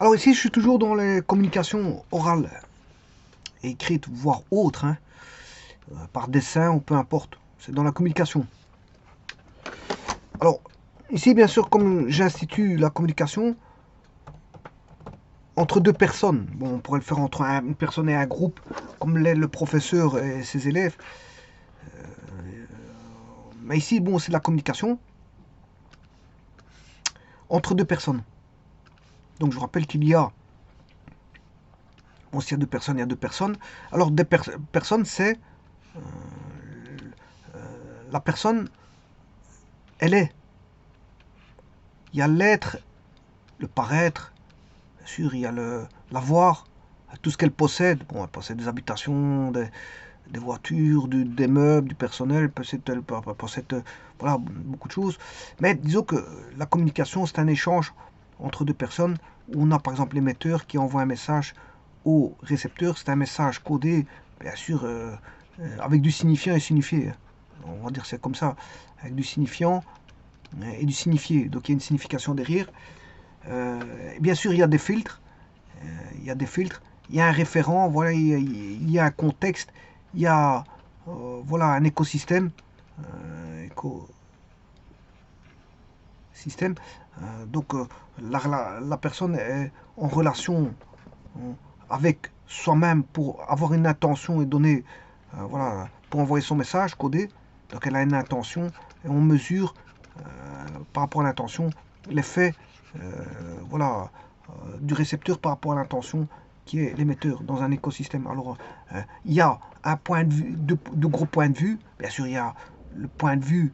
Alors ici, je suis toujours dans les communications orales et écrites, voire autres, hein, par dessin ou peu importe. C'est dans la communication. Alors, ici, bien sûr, comme j'institue la communication entre deux personnes, bon, on pourrait le faire entre une personne et un groupe, comme l'est le professeur et ses élèves. Mais ici, bon, c'est de la communication entre deux personnes. Donc, je vous rappelle qu'il y a, bon, s'il y a deux personnes, il y a deux personnes. Alors, des personnes, c'est la personne, elle est. Il y a l'être, le paraître, bien sûr, il y a l'avoir, tout ce qu'elle possède. Bon, elle possède des habitations, des voitures, des meubles, du personnel, elle possède voilà, beaucoup de choses. Mais disons que la communication, c'est un échange entre deux personnes où on a par exemple l'émetteur qui envoie un message au récepteur. C'est un message codé, bien sûr, avec du signifiant et signifié. On va dire c'est comme ça, avec du signifiant et du signifié. Donc il y a une signification derrière. Bien sûr, il y a des filtres. Il y a des filtres. Il y a un référent. Voilà, il y a un contexte. Il y a voilà un écosystème. Écosystème. Donc la personne est en relation avec soi-même pour avoir une intention et donner voilà pour envoyer son message codé. Donc elle a une intention et on mesure par rapport à l'intention l'effet voilà, du récepteur par rapport à l'intention qui est l'émetteur dans un écosystème. Alors, il y a un point de vue, de gros points de vue. Bien sûr, il y a le point de vue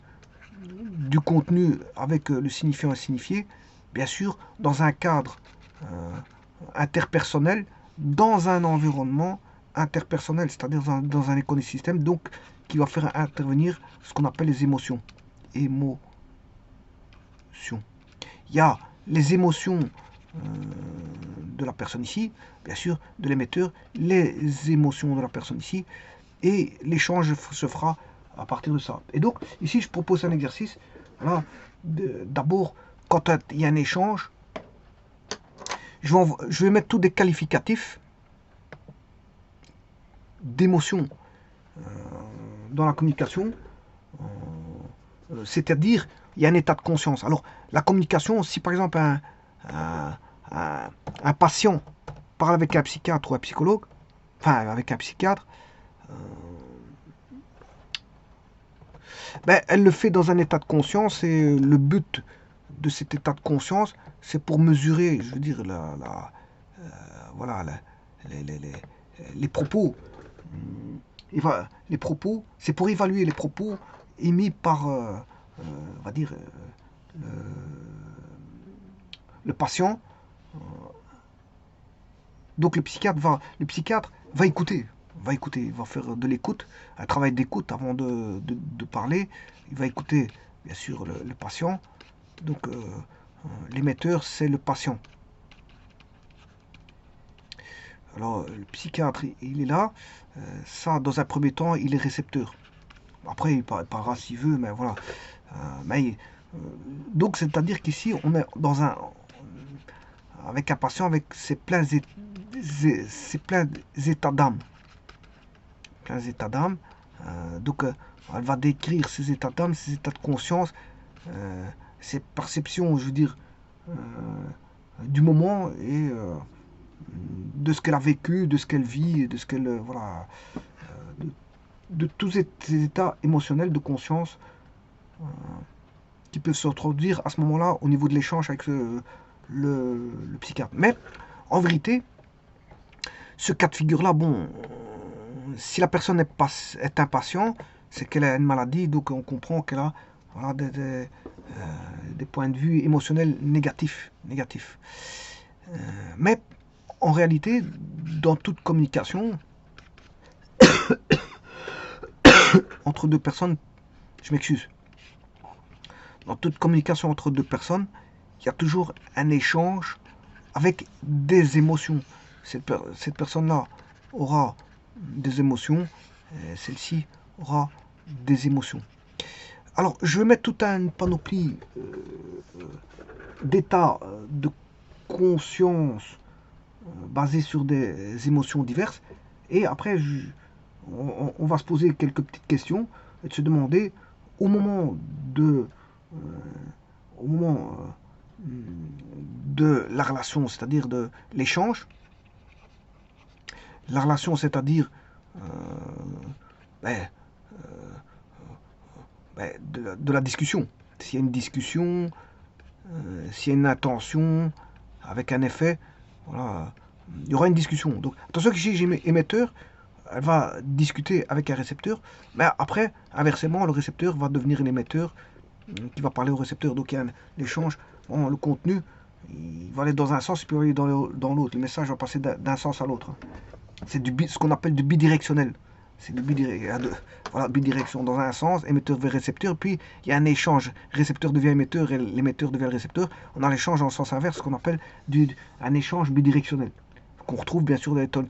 du contenu avec le signifiant et signifié. Bien sûr, dans un cadre interpersonnel, dans un environnement interpersonnel, c'est-à-dire dans un écosystème, donc qui va faire intervenir ce qu'on appelle les émotions. Émotions. Il y a les émotions de la personne ici, bien sûr, de l'émetteur, les émotions de la personne ici, et l'échange se fera à partir de ça. Et donc, ici, je propose un exercice. Voilà, d'abord, quand il y a un échange, je vais mettre tous des qualificatifs d'émotion dans la communication, c'est-à-dire, il y a un état de conscience. Alors, la communication, si par exemple un patient parle avec un psychiatre ou un psychologue, enfin avec un psychiatre, ben, elle le fait dans un état de conscience et le but de cet état de conscience, c'est pour mesurer, je veux dire, voilà, les propos. Les propos, c'est pour évaluer les propos émis par, on va dire, le patient. Donc le psychiatre va écouter, il va faire de l'écoute, un travail d'écoute avant de parler. Il va écouter, bien sûr, le patient. Donc l'émetteur, c'est le patient. Alors le psychiatre, il est là. Ça, dans un premier temps, il est récepteur. Après, il parlera s'il veut, mais voilà. Mais, donc, c'est-à-dire qu'ici, on est dans avec un patient avec ses pleins états d'âme. Pleins états d'âme. Donc, elle va décrire ses états d'âme, ses états de conscience, ses perceptions, je veux dire, du moment et de ce qu'elle a vécu, de ce qu'elle vit, de ce qu'elle, voilà, de tous ces états émotionnels de conscience qui peuvent se reproduire à ce moment-là au niveau de l'échange avec le psychiatre. Mais en vérité, ce cas de figure-là, bon, si la personne est impatient, c'est qu'elle a une maladie, donc on comprend qu'elle a voilà, des points de vue émotionnels négatifs. Mais en réalité, dans toute communication entre deux personnes, je m'excuse, dans toute communication entre deux personnes, il y a toujours un échange avec des émotions. Cette personne-là aura des émotions, celle-ci aura des émotions. Alors, je vais mettre toute une panoplie d'états de conscience basée sur des émotions diverses. Et après, on va se poser quelques petites questions et de se demander au moment de, au moment de la relation, c'est-à-dire de l'échange, la relation, c'est-à-dire ben, de la discussion. S'il y a une discussion, s'il y a une intention avec un effet, voilà, il y aura une discussion. Donc attention que j'ai émetteur, elle va discuter avec un récepteur, mais après, inversement, le récepteur va devenir un émetteur qui va parler au récepteur. Donc il y a un échange, bon, le contenu, il va aller dans un sens, puis il va aller dans l'autre. Le message va passer d'un sens à l'autre. C'est ce qu'on appelle du bidirectionnel. C'est du voilà, bidirection dans un sens, émetteur vers récepteur, puis il y a un échange. Récepteur devient émetteur et l'émetteur devient le récepteur. On a l'échange en sens inverse, ce qu'on appelle un échange bidirectionnel. Qu'on retrouve bien sûr dans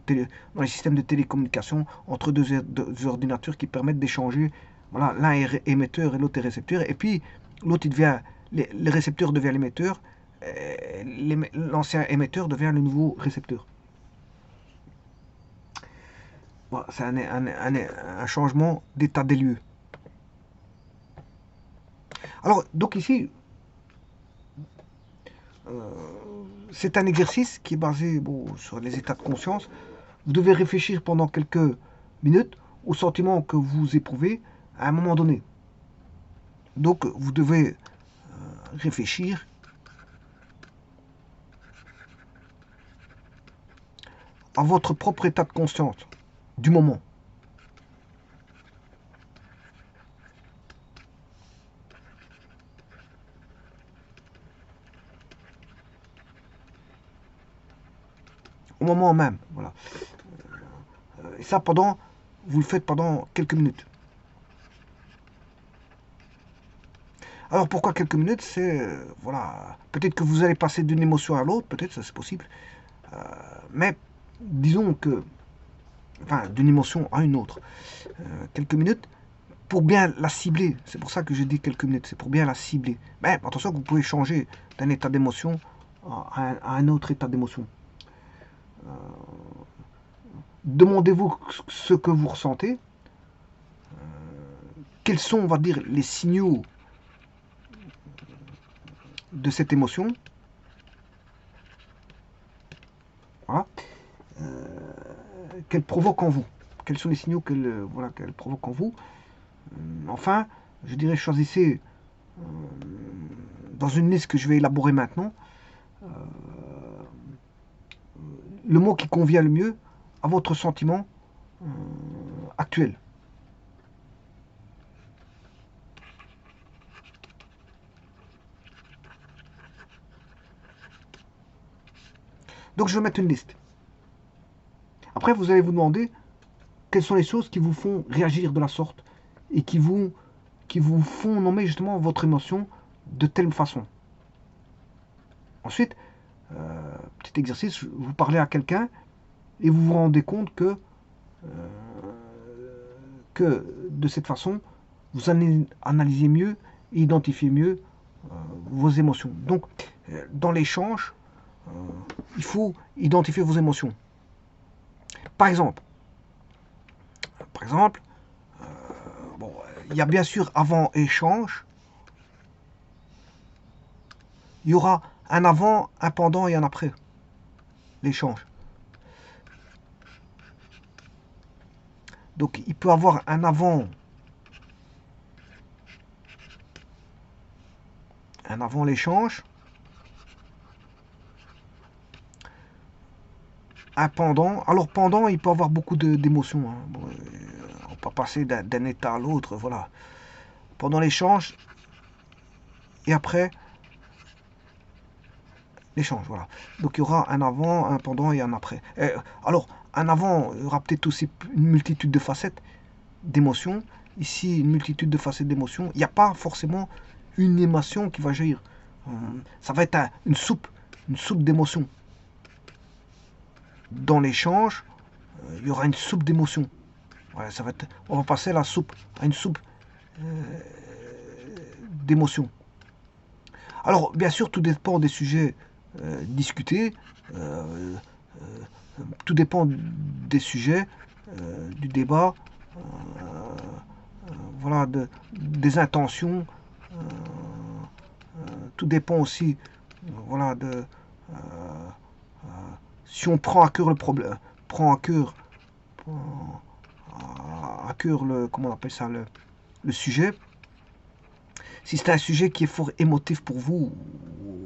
les systèmes de télécommunication entre deux ordinateurs qui permettent d'échanger. Voilà, l'un est émetteur et l'autre est récepteur. Et puis l'autre, le récepteur devient l'émetteur, l'ancien émetteur devient le nouveau récepteur. Voilà, c'est un changement d'état des lieux. Alors, donc ici, c'est un exercice qui est basé sur les états de conscience. Vous devez réfléchir pendant quelques minutes aux sentiments que vous éprouvez à un moment donné. Donc, vous devez réfléchir à votre propre état de conscience du moment. Au moment même, voilà. Et ça, vous le faites pendant quelques minutes. Alors pourquoi quelques minutes? C'est, voilà, peut-être que vous allez passer d'une émotion à l'autre, peut-être, ça c'est possible. Mais disons que, enfin, d'une émotion à une autre. Quelques minutes pour bien la cibler. C'est pour ça que je dis quelques minutes, c'est pour bien la cibler. Mais attention que vous pouvez changer d'un état d'émotion à un autre état d'émotion. Demandez-vous ce que vous ressentez. Quels sont, on va dire, les signaux de cette émotion. Voilà. Qu'elle provoque en vous. Quels sont les signaux qu'elle provoque en vous. Enfin, je dirais, choisissez dans une liste que je vais élaborer maintenant le mot qui convient le mieux à votre sentiment actuel. Donc je vais mettre une liste. Après, vous allez vous demander quelles sont les choses qui vous font réagir de la sorte et qui vous font nommer justement votre émotion de telle façon. Ensuite, petit exercice, vous parlez à quelqu'un et vous vous rendez compte que de cette façon, vous analysez mieux et identifiez mieux vos émotions. Donc, dans l'échange, il faut identifier vos émotions. Par exemple, il y a bien sûr avant échange, il y aura un avant, un pendant et un après l'échange. Donc il peut avoir un avant l'échange, un pendant. Alors pendant, il peut avoir beaucoup d'émotions. Hein. Bon, on peut passer d'un état à l'autre, voilà. Pendant l'échange et après l'échange, voilà. Donc il y aura un avant, un pendant et un après. Alors, un avant, il y aura peut-être aussi une multitude de facettes d'émotions. Ici, une multitude de facettes d'émotions. Il n'y a pas forcément une émotion qui va jaillir. Ça va être une soupe d'émotions. Dans l'échange, il y aura une soupe d'émotions. Voilà, on va passer à une soupe d'émotions. Alors, bien sûr, tout dépend des sujets discuter. euh, Tout dépend des sujets, du débat, voilà, des intentions. Tout dépend aussi, voilà, si on prend à cœur le problème, prend à cœur le, comment on appelle ça, le sujet. Si c'est un sujet qui est fort émotif pour vous,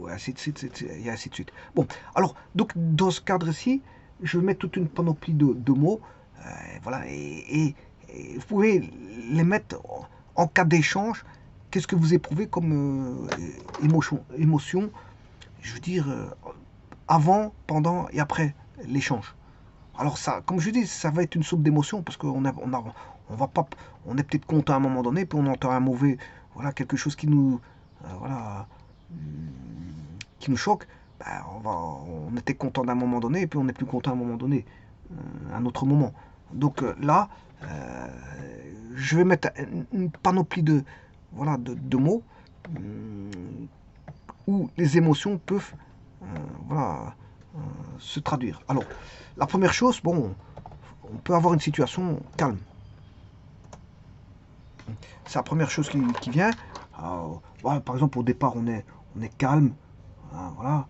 ainsi de suite, et ainsi de suite. Bon, alors, donc, dans ce cadre-ci, je vais mettre toute une panoplie de mots, voilà, et vous pouvez les mettre en cas d'échange. Qu'est-ce que vous éprouvez comme émotion, je veux dire, avant, pendant et après l'échange. Alors ça, comme je dis, ça va être une soupe d'émotions parce on va pas, on est peut-être content à un moment donné, puis on entend un mauvais, voilà, quelque chose qui nous, voilà, qui nous choque. Ben, on était content d'un moment donné, et puis on n'est plus content à un moment donné, un autre moment. Donc là, euh, je vais mettre une panoplie voilà, de mots où les émotions peuvent, voilà, se traduire. Alors, la première chose, bon, on peut avoir une situation calme. C'est la première chose qui vient. Voilà, par exemple, au départ, on est calme. Hein, voilà.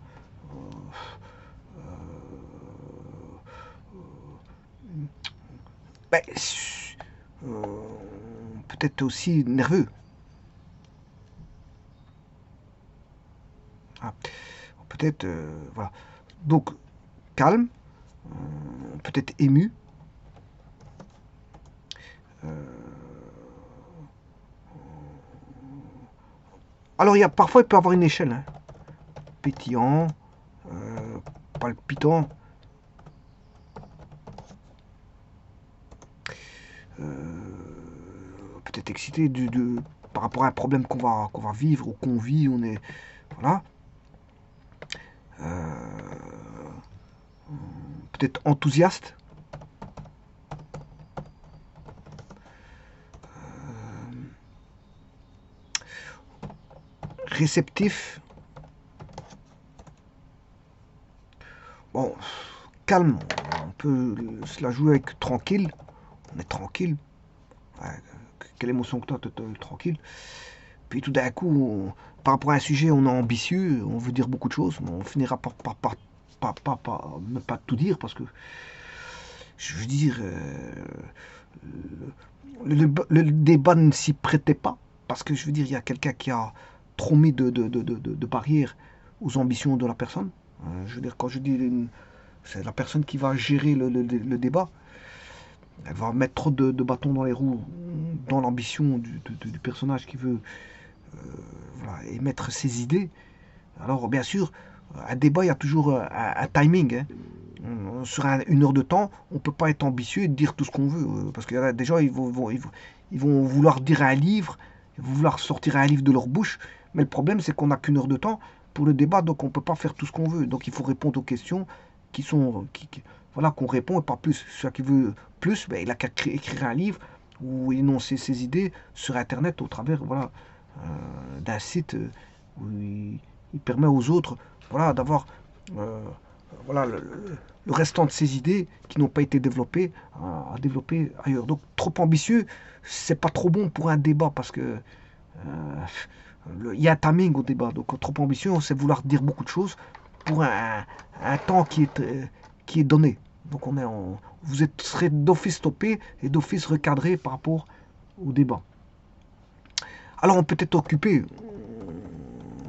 Ben, peut-être aussi nerveux. Hein. Peut-être, voilà. Donc, calme, peut-être ému. Alors, parfois, il peut y avoir une échelle. Hein. Pétillant, palpitant, peut-être excité par rapport à un problème qu'on va vivre ou qu'on vit. On est, voilà. Peut-être enthousiaste. Réceptif. Bon, calme. On peut se la jouer avec tranquille. On est tranquille. Ouais, quelle émotion que toi, tranquille. Puis tout d'un coup, par rapport à un sujet, on est ambitieux, on veut dire beaucoup de choses, mais on finira par ne pas tout dire parce que, je veux dire, le débat ne s'y prêtait pas parce que, je veux dire, il y a quelqu'un qui a trop mis de barrières aux ambitions de la personne. Je veux dire, quand je dis c'est la personne qui va gérer le débat, elle va mettre trop de bâtons dans les roues dans l'ambition du personnage qui veut voilà, émettre ses idées. Alors, bien sûr, un débat, il y a toujours un timing. Hein. Sur une heure de temps, on ne peut pas être ambitieux et dire tout ce qu'on veut. Parce qu'il y a des gens, ils vont vouloir dire un livre, ils vont vouloir sortir un livre de leur bouche. Mais le problème, c'est qu'on n'a qu'une heure de temps pour le débat, donc on ne peut pas faire tout ce qu'on veut. Donc il faut répondre aux questions voilà, qu'on répond et pas plus. Celui qui veut plus, ben, il a qu'à écrire un livre ou énoncer ses idées sur Internet au travers voilà, d'un site où il permet aux autres voilà, d'avoir voilà, le restant de ces idées qui n'ont pas été développées à développer ailleurs. Donc trop ambitieux, c'est pas trop bon pour un débat parce que il y a un timing au débat. Donc trop ambitieux, c'est vouloir dire beaucoup de choses pour un temps qui est donné. Donc vous serez d'office stoppé et d'office recadré par rapport au débat. Alors on peut être occupé.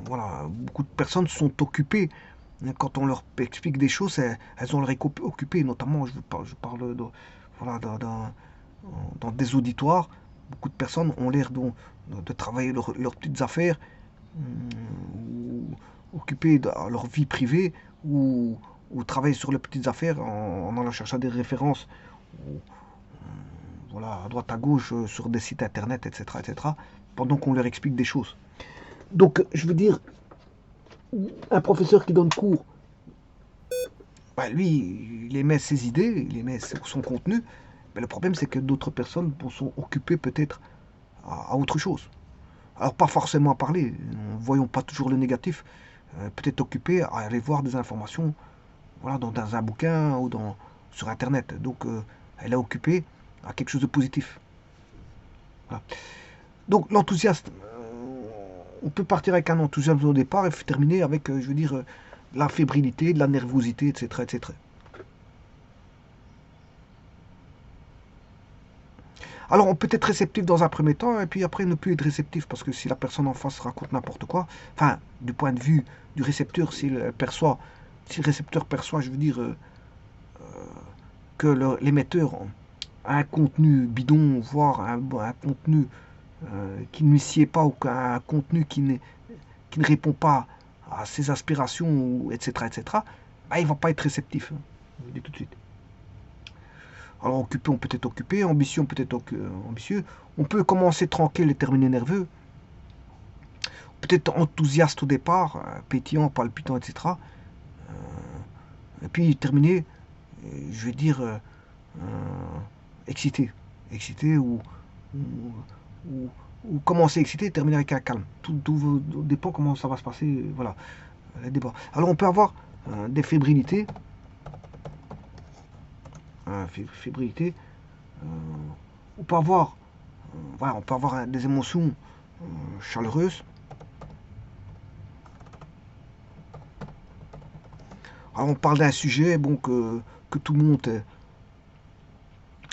Voilà, beaucoup de personnes sont occupées. Quand on leur explique des choses, elles ont l'air occupées. Notamment, je parle voilà, dans des auditoires. Beaucoup de personnes ont l'air de travailler leurs petites affaires, ou occupées de leur vie privée, ou travailler sur leurs petites affaires en allant chercher des références voilà, à droite à gauche sur des sites internet, etc., etc., pendant qu'on leur explique des choses. Donc, je veux dire, un professeur qui donne cours, bah, lui, il émet ses idées, il émet son contenu, mais le problème, c'est que d'autres personnes sont occupées peut-être à autre chose. Alors, pas forcément à parler, voyons pas toujours le négatif. peut-être occupée à aller voir des informations, voilà, dans un bouquin ou sur Internet. Donc, elle est occupée à quelque chose de positif. Voilà. Donc, l'enthousiasme, on peut partir avec un enthousiasme au départ et terminer avec, je veux dire, la fébrilité, de la nervosité, etc., etc. Alors, on peut être réceptif dans un premier temps et puis après ne plus être réceptif parce que si la personne en face raconte n'importe quoi, enfin, du point de vue du récepteur, si le récepteur perçoit, je veux dire, que l'émetteur a un contenu bidon, voire un contenu qui ne sied pas ou un contenu qui ne répond pas à ses aspirations, etc., etc., bah, il ne va pas être réceptif. Hein, je vous le dis tout de suite. Alors occupé, on peut être occupé, ambitieux, on peut être ambitieux. On peut commencer tranquille et terminer nerveux. Peut-être enthousiaste au départ, pétillant, palpitant, etc. Et puis terminer, je vais dire, excité. Excité ou, ou, ou commencer excité et terminer avec un calme. Tout dépend comment ça va se passer. Voilà, les débats. Alors on peut avoir des fébrilités. Fébrilité. On peut avoir, voilà, on peut avoir des émotions chaleureuses. Alors on parle d'un sujet bon, que tout le monde,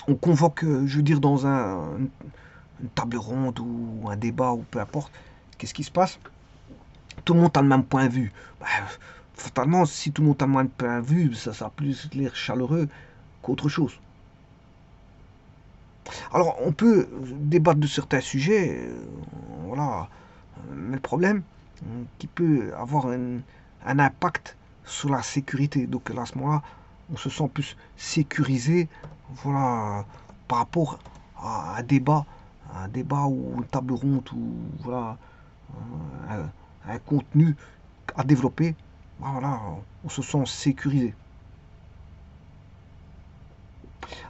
on convoque, je veux dire, dans une table ronde ou un débat ou peu importe, qu'est-ce qui se passe? Tout le monde a le même point de vue. Bah, fatalement, si tout le monde a le même point de vue, ça a plus l'air chaleureux qu'autre chose. Alors on peut débattre de certains sujets, voilà, mais le problème, qui peut avoir un impact sur la sécurité. Donc à ce moment-là, on se sent plus sécurisé, voilà, par rapport à un débat ou une table ronde ou voilà, un contenu à développer. Voilà, on se sent sécurisé.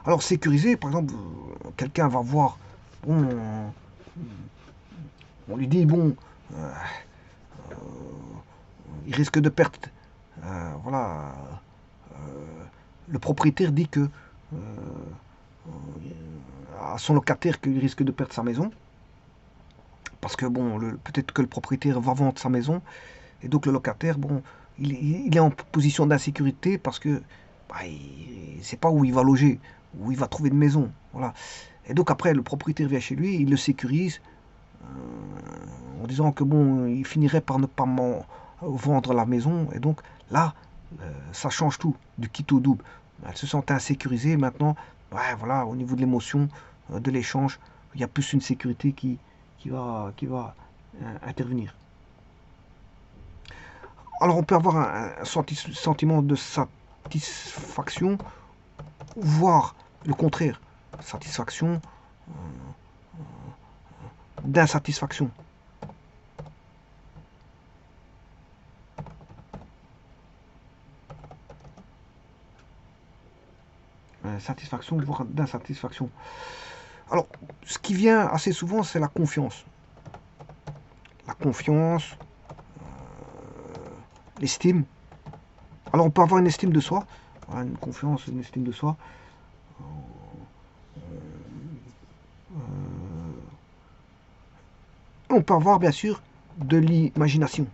Alors sécurisé, par exemple, quelqu'un va voir, bon, on lui dit bon, euh, il risque de perdre, voilà, le propriétaire dit que à son locataire qu'il risque de perdre sa maison. Parce que bon, peut-être que le propriétaire va vendre sa maison. Et donc le locataire, bon, il est en position d'insécurité parce que bah, il ne sait pas où il va loger, où il va trouver une maison. Voilà. Et donc après, le propriétaire vient chez lui, il le sécurise en disant que bon, il finirait par ne pas vendre la maison. Et donc là, ça change tout, du kit au double. Elle se sent insécurisée maintenant. Ouais, voilà, au niveau de l'émotion, de l'échange, il y a plus une sécurité qui va intervenir. Alors on peut avoir un sentiment de satisfaction, voire le contraire, satisfaction, d'insatisfaction. Satisfaction, voire d'insatisfaction. Alors, ce qui vient assez souvent, c'est la confiance. La confiance, l'estime. Alors, on peut avoir une estime de soi, voilà, une confiance, une estime de soi. On peut avoir, bien sûr, de l'imagination.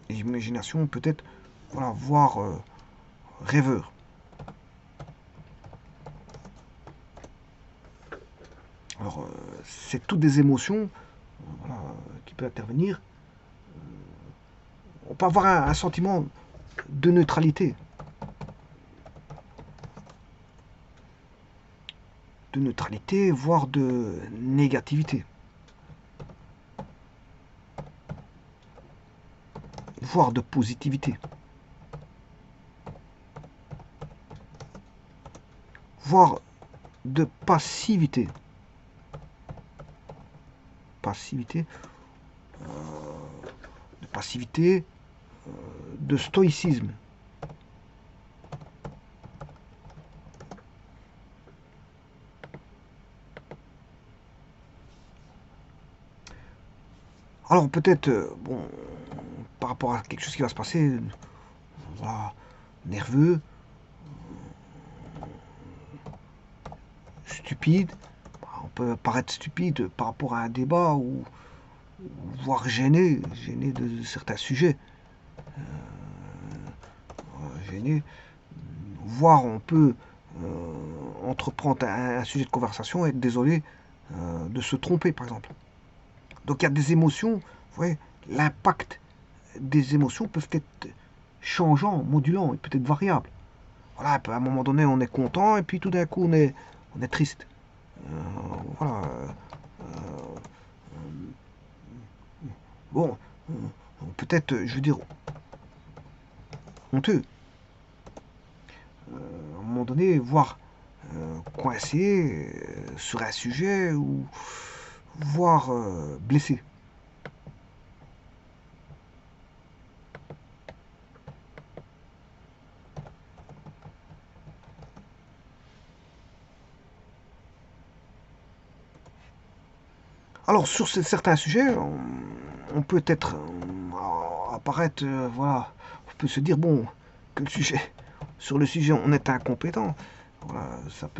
L'imagination, peut-être, voilà, voire rêveur. Alors, c'est toutes des émotions voilà, qui peuvent intervenir. On peut avoir un sentiment de neutralité. De neutralité, voire de négativité. Voire de positivité. Voire de passivité. Passivité. De passivité. De stoïcisme. Alors peut-être, bon, par rapport à quelque chose qui va se passer, voilà, nerveux, stupide. On peut paraître stupide par rapport à un débat ou voire gêné de certains sujets, gêné. Voire on peut entreprendre un sujet de conversation et être désolé de se tromper, par exemple. Donc il y a des émotions, vous voyez, l'impact des émotions peuvent être changeants, modulants, et peut-être variables. Voilà, à un moment donné, on est content, et puis tout d'un coup, on est triste. Voilà. Bon, peut-être, je veux dire, honteux. À un moment donné, voire coincé sur un sujet, ou voire blessé. Alors, sur certains sujets, on peut être apparaître, voilà, on peut se dire bon que le sujet, sur le sujet, on est incompétent. Voilà, ça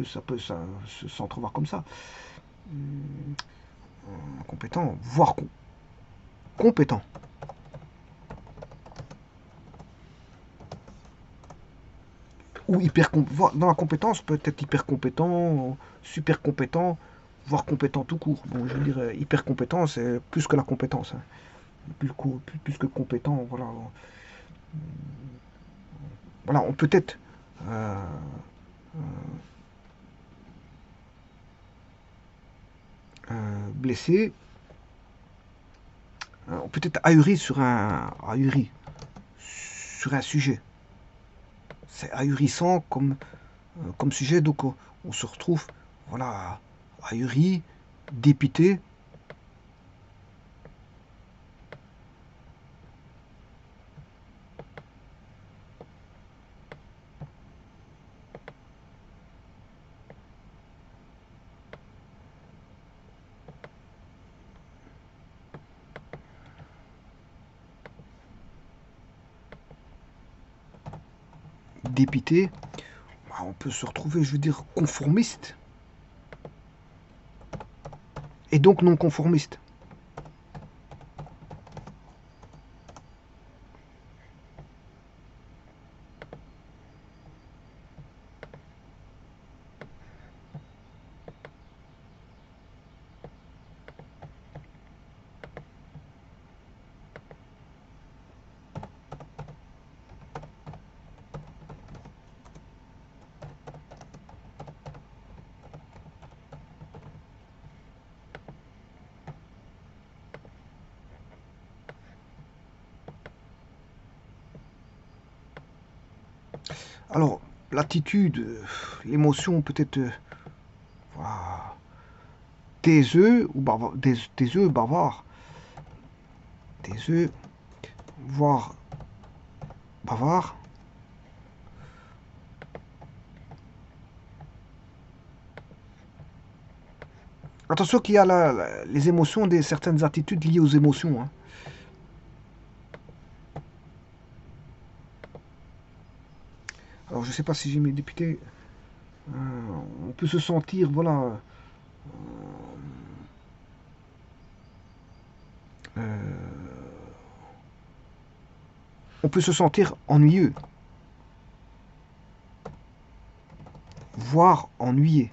s'entrevoir comme ça. Incompétent, voire compétent. Ou hyper dans la compétence, peut-être hyper compétent, super compétent, voire compétent tout court. Bon, je veux dire, hyper compétent, c'est plus que la compétence, hein. Plus que compétent, voilà. Voilà, on peut être euh, blessé, on peut être ahuri sur un sujet. C'est ahurissant comme sujet, donc on se retrouve, voilà, ahuri, dépité. Dépité, bah, on peut se retrouver, je veux dire, conformiste, et donc non conformiste. Alors, l'attitude, l'émotion peut-être voilà, taiseux ou bavard, taiseux, bavard, taiseux, voire bavard. Attention qu'il y a les émotions, certaines attitudes liées aux émotions, hein. Alors je sais pas si j'ai mis député. On peut se sentir, voilà, euh, on peut se sentir ennuyeux, voire ennuyé.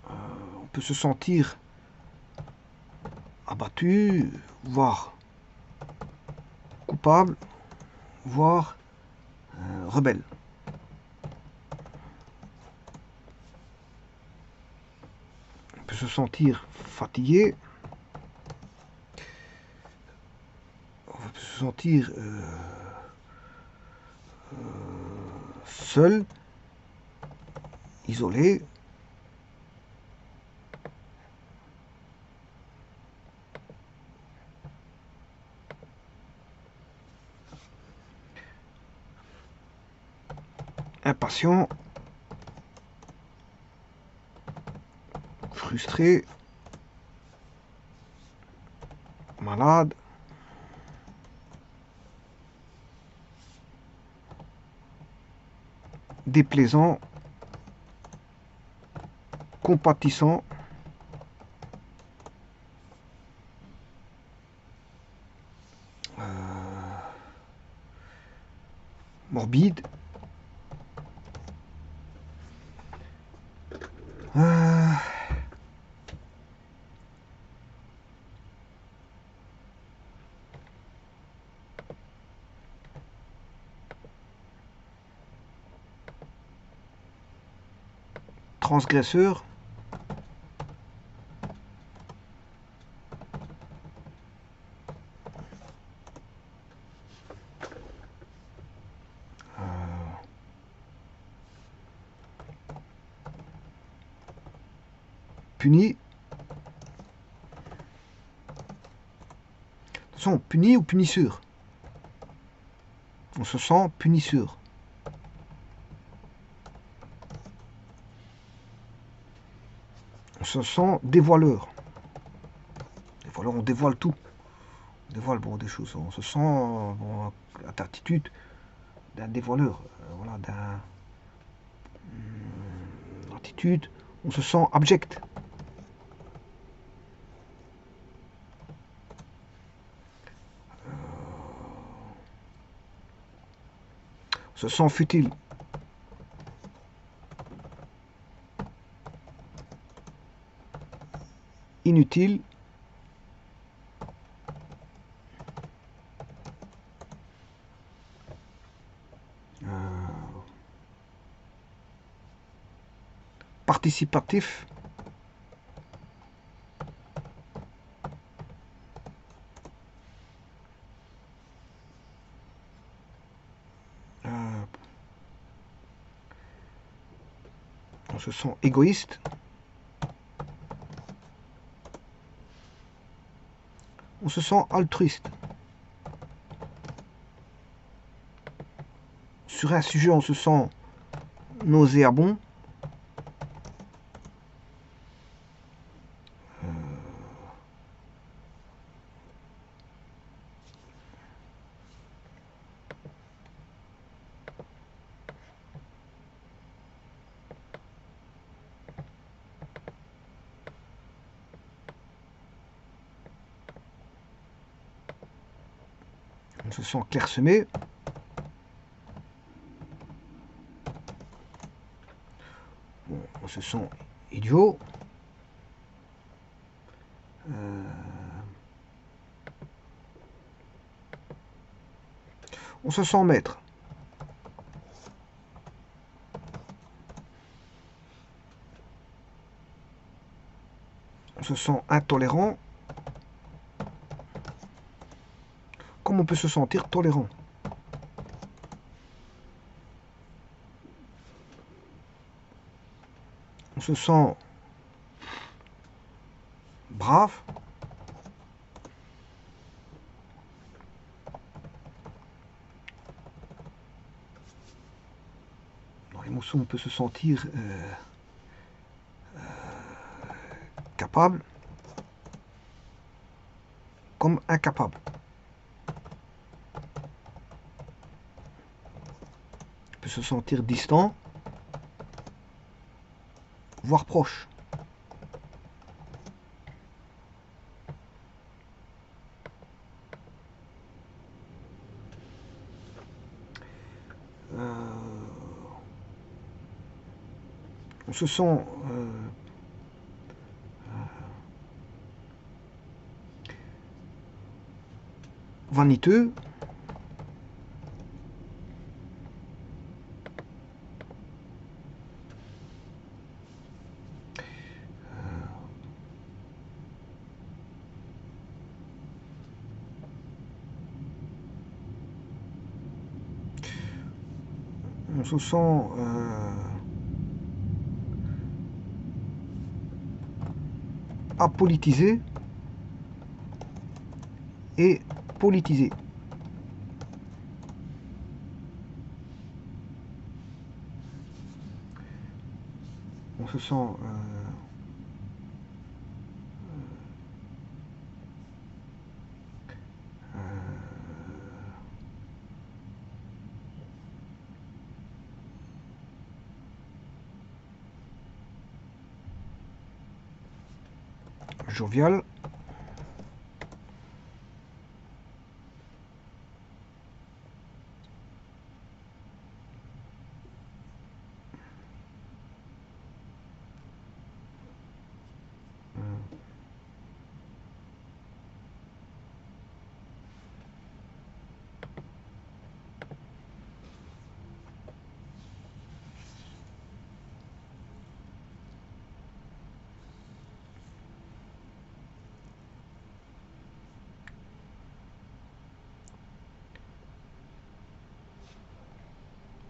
On peut se sentir abattu, voire coupable, voire rebelle. On peut se sentir fatigué, on peut se sentir seul, isolé. impatient, frustré, malade, déplaisant, compatissant, morbide, transgresseur, puni. Attention, puni ou punisseur. On se sent punisseur. On se sent dévoileur. Dévoileur, on dévoile tout. On dévoile bon, des choses. On se sent bon, l'attitude d'un dévoileur. Voilà, attitude. On se sent abject. On se sent futile. Inutile. Participatif. On se sent égoïste. On se sent altruiste. Sur un sujet, on se sent nauséabond. On se sent clairsemé. Bon, on se sent idiot. On se sent maître. On se sent intolérant. Comme on peut se sentir tolérant. On se sent brave. Dans l'émotion, on peut se sentir capable comme incapable. On peut se sentir distant, voire proche. On se sent vaniteux. On se sent apolitisé et politisé. On se sent jovial.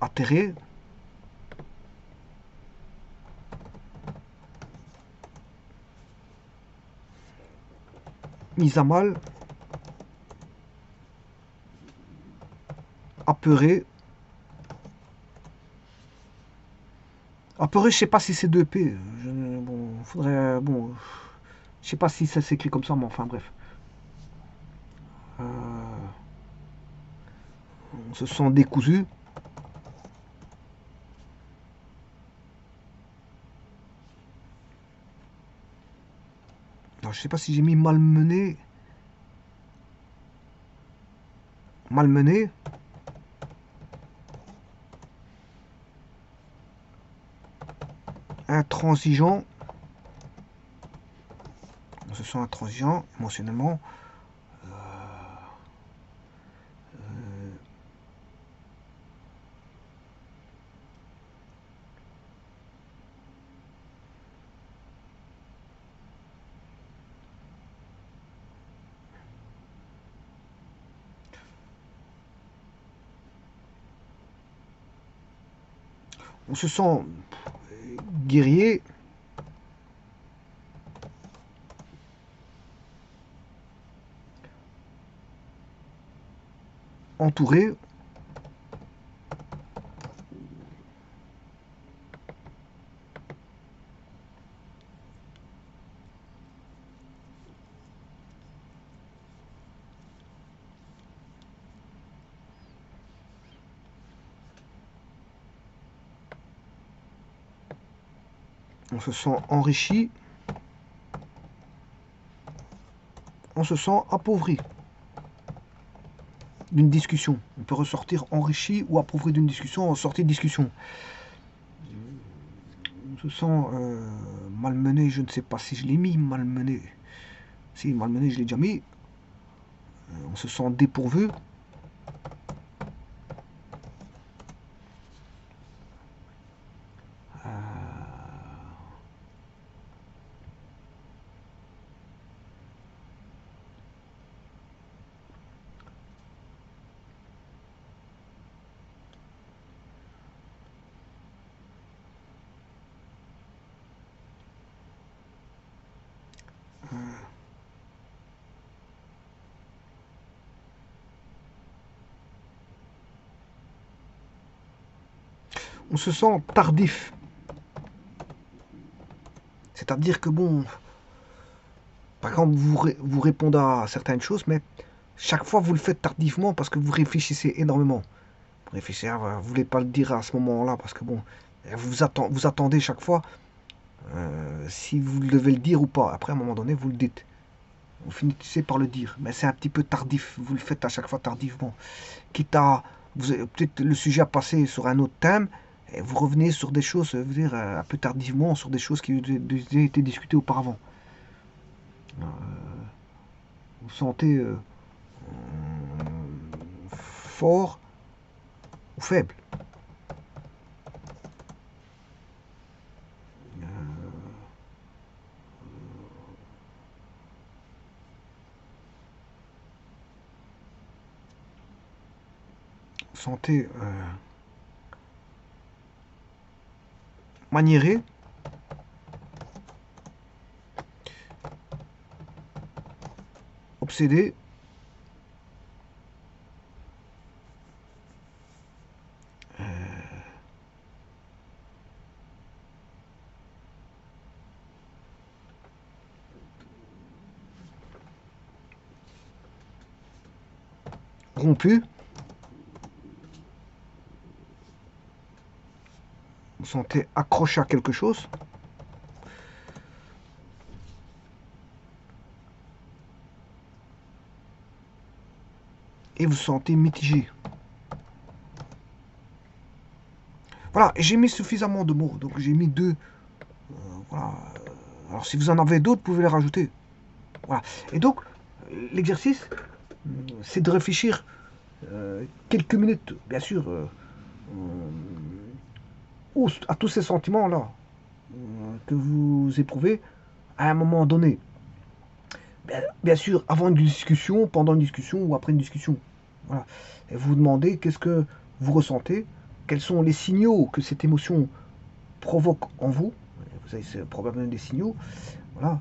Atterré. Mise à mal. Apeuré. Apeuré, je sais pas si c'est 2P. Bon, faudrait. Bon. Je sais pas si ça s'écrit comme ça, mais enfin bref. On se sent décousu. Alors, je sais pas si j'ai mis malmené. Malmené. Intransigeant. On se sent intransigeant émotionnellement. On se sent guerrier. Entouré. On se sent enrichi. On se sent appauvri d'une discussion. On peut ressortir enrichi ou appauvri d'une discussion en sortie de discussion. On se sent malmené, je ne sais pas si je l'ai mis, malmené. Si, malmené, je l'ai déjà mis. On se sent dépourvu. On se sent tardif. C'est-à-dire que bon, par exemple, vous répondez à certaines choses, mais chaque fois vous le faites tardivement parce que vous réfléchissez énormément. Vous réfléchissez, vous ne voulez pas le dire à ce moment-là parce que bon, vous attendez chaque fois si vous devez le dire ou pas. Après, à un moment donné, vous le dites. Vous finissez par le dire, mais c'est un petit peu tardif. Vous le faites à chaque fois tardivement. Quitte à, peut-être le sujet a passé sur un autre thème, et vous revenez sur des choses, vous dire, un peu tardivement, sur des choses qui ont été discutées auparavant. Vous sentez fort ou faible. Vous sentez maniéré. Obsédé. rompu. Vous sentez accroché à quelque chose. Et vous sentez mitigé. Voilà, j'ai mis suffisamment de mots, donc j'ai mis 2. Voilà. Alors si vous en avez d'autres, vous pouvez les rajouter. Voilà. Et donc, l'exercice, c'est de réfléchir quelques minutes, bien sûr, à tous ces sentiments-là que vous éprouvez à un moment donné. Bien sûr, avant une discussion, pendant une discussion ou après une discussion. Voilà. Et vous vous demandez qu'est-ce que vous ressentez, quels sont les signaux que cette émotion provoque en vous. Vous avez probablement des signaux. Voilà.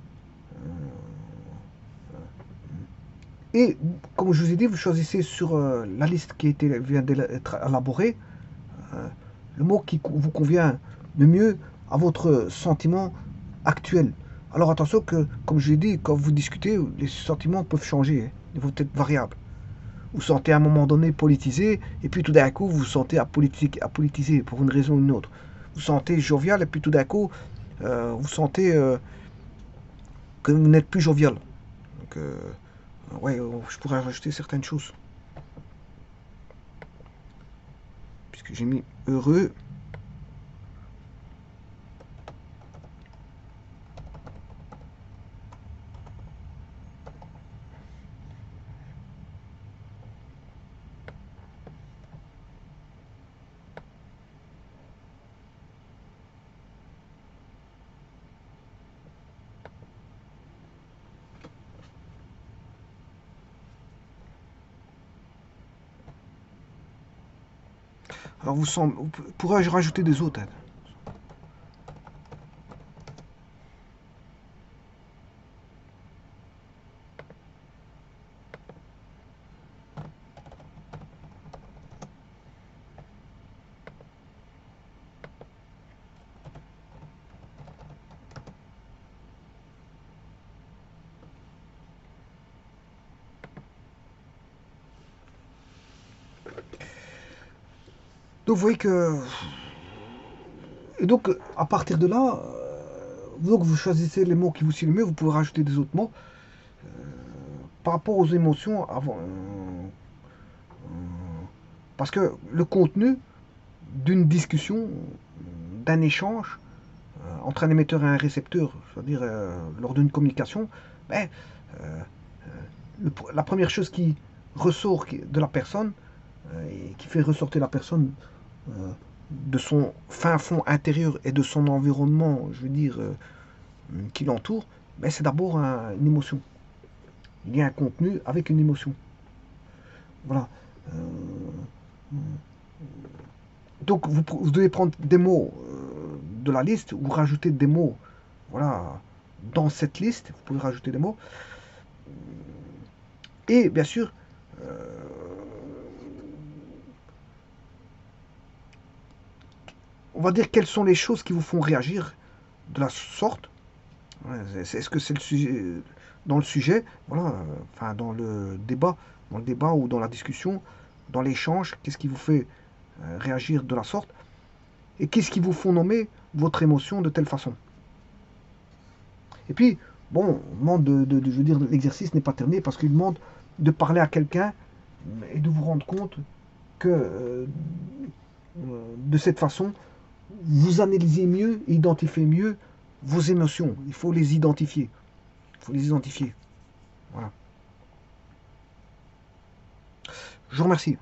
Et comme je vous ai dit, vous choisissez sur la liste qui vient d'être élaborée le mot qui vous convient le mieux à votre sentiment actuel. Alors attention que, comme je l'ai dit, quand vous discutez, les sentiments peuvent changer, hein, ils vont être variables. Vous sentez à un moment donné politisé, et puis tout d'un coup, vous vous sentez apolitisé pour une raison ou une autre. Vous sentez jovial, et puis tout d'un coup, vous sentez que vous n'êtes plus jovial. Donc, ouais, je pourrais rajouter certaines choses. Puisque j'ai mis heureux. Alors vous pourrais-je rajouter des autres? Donc vous voyez que... Et donc à partir de là, donc vous choisissez les mots qui vous sied le mieux, vous pouvez rajouter des autres mots. Par rapport aux émotions, parce que le contenu d'une discussion, d'un échange entre un émetteur et un récepteur, c'est-à-dire lors d'une communication, ben, la première chose qui ressort de la personne et qui fait ressortir la personne de son fin fond intérieur et de son environnement, je veux dire, qui l'entoure, ben, c'est d'abord une émotion. Il y a un contenu avec une émotion. Voilà. Donc vous devez prendre des mots de la liste ou rajouter des mots. Voilà. Dans cette liste, vous pouvez rajouter des mots. Et bien sûr, on va dire quelles sont les choses qui vous font réagir de la sorte. Est-ce que c'est le sujet dans le sujet, voilà, enfin dans le débat ou dans la discussion, dans l'échange, qu'est-ce qui vous fait réagir de la sorte et qu'est-ce qui vous font nommer votre émotion de telle façon. Et puis, bon, on demande je veux dire, l'exercice n'est pas terminé parce qu'il demande de parler à quelqu'un et de vous rendre compte que de cette façon, vous analysez mieux, identifiez mieux vos émotions. Il faut les identifier. Il faut les identifier. Voilà. Je vous remercie.